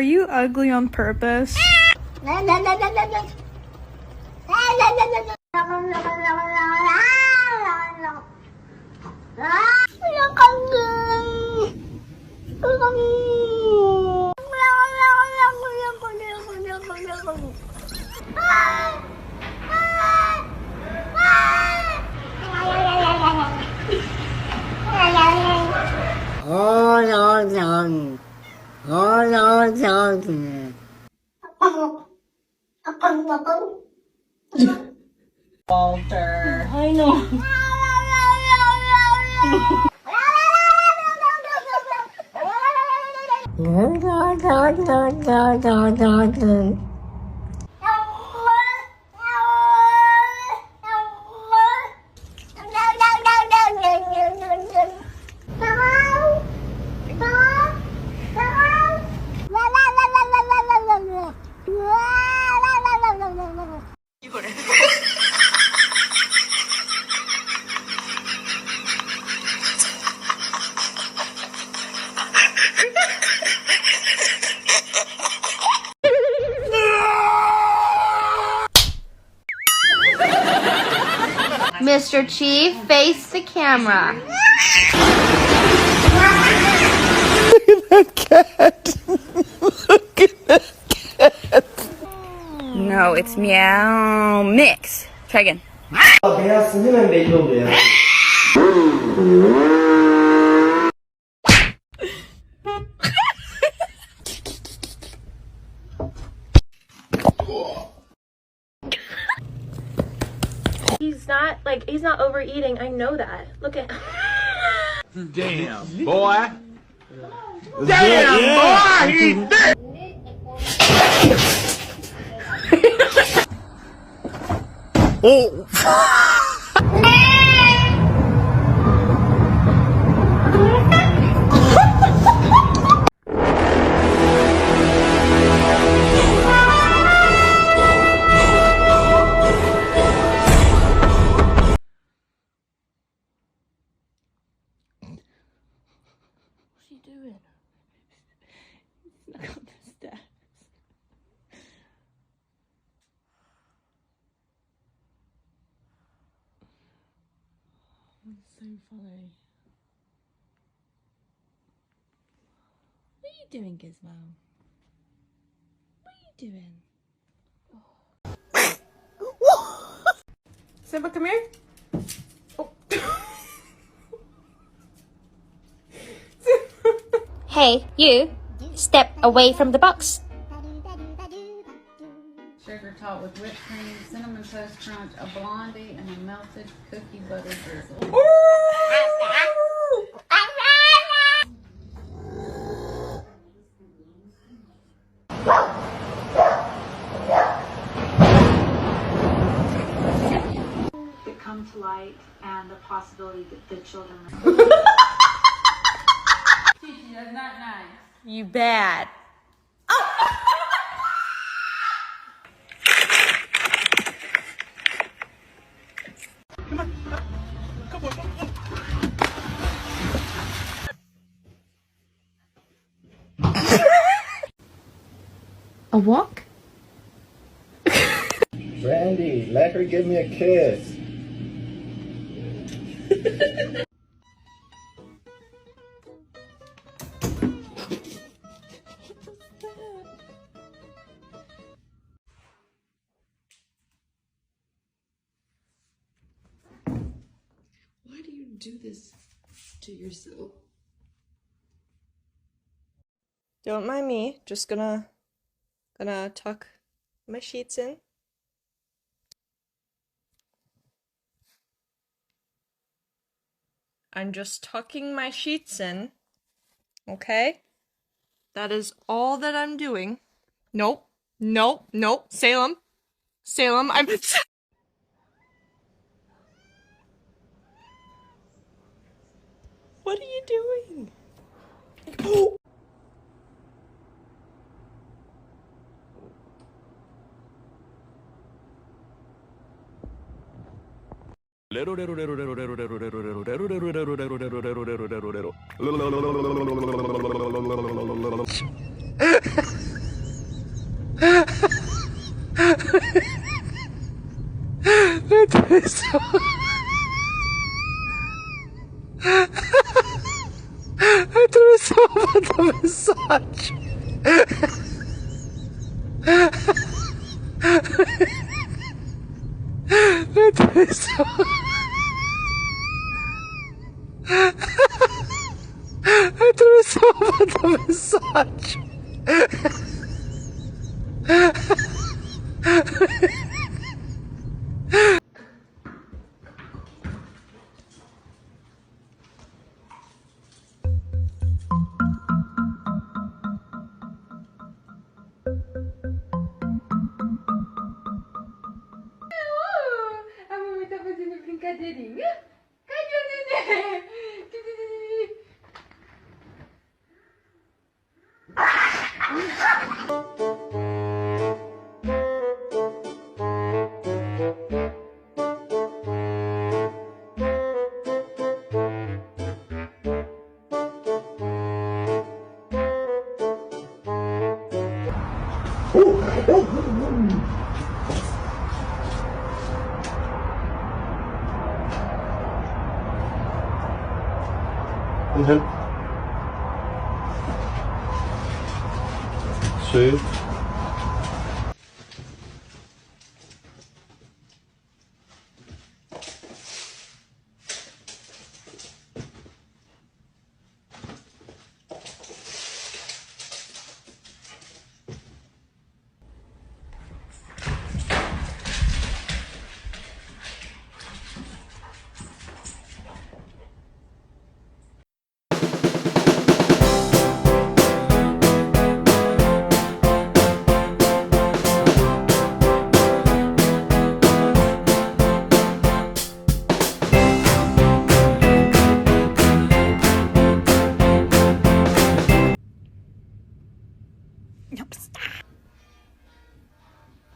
you ugly on purpose? Walter. I know. Mr. Chief, face the camera. Look at that cat. Look at that cat. No, it's meow mix. Try again. Beyazsın hemen belli oluyor. He's not overeating. I know that. Look at. Damn, boy. Damn, boy, he's thick. Oh. Doing? Snuck up the steps. That's so funny. What are you doing, Gizmo? What are you doing? Oh. Simba, come here. Oh. Hey, you. Step away from the box. Sugar top with whipped cream, cinnamon toast crunch, a blondie, and a melted cookie butter drizzle. That come to light and the possibility that the children That's not nice. You bad. A walk? Brandy, let her give me a kiss. Why do you do this to yourself? Don't mind me, just gonna tuck my sheets in. I'm just tucking my sheets in, okay? That is all that I'm doing. Nope, nope, nope, Salem, I'm... What are you doing? Oh! Atravessou a mensagem. Atravessou. Atravessou a mensagem. A mamãe tá fazendo brincadeirinha? Cadê o neném? Schön.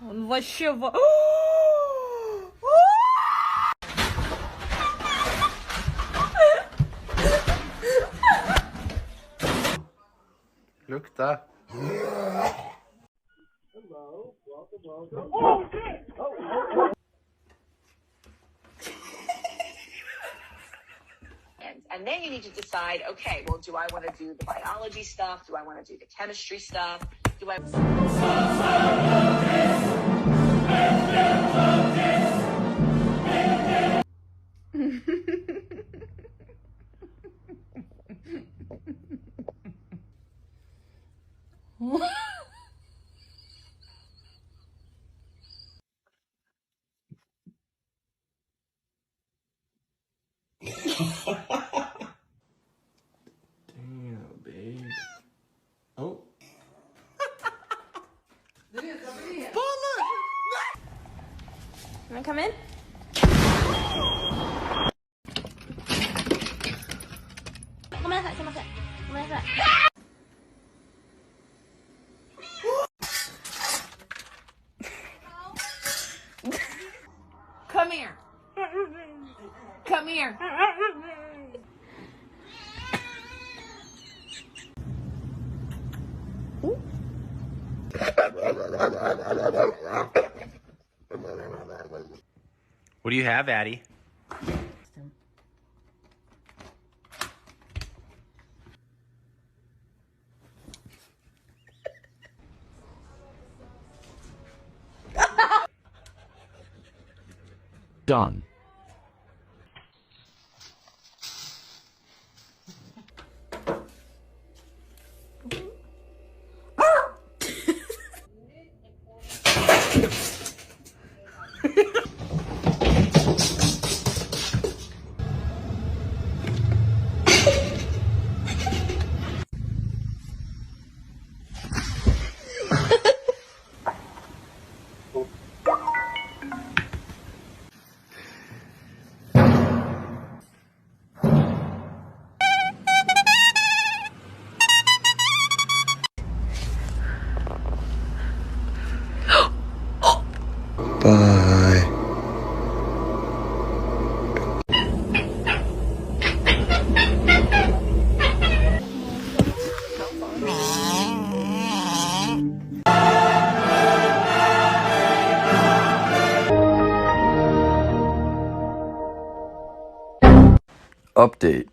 Он вообще... Look da. And then you need to decide, okay, well, do I want to do the biology stuff? Do I want to do the chemistry stuff? Do I... Damn, babe. Oh. You wanna come in? Come here. Come here. What do you have, Addie? Done. Bye. Update.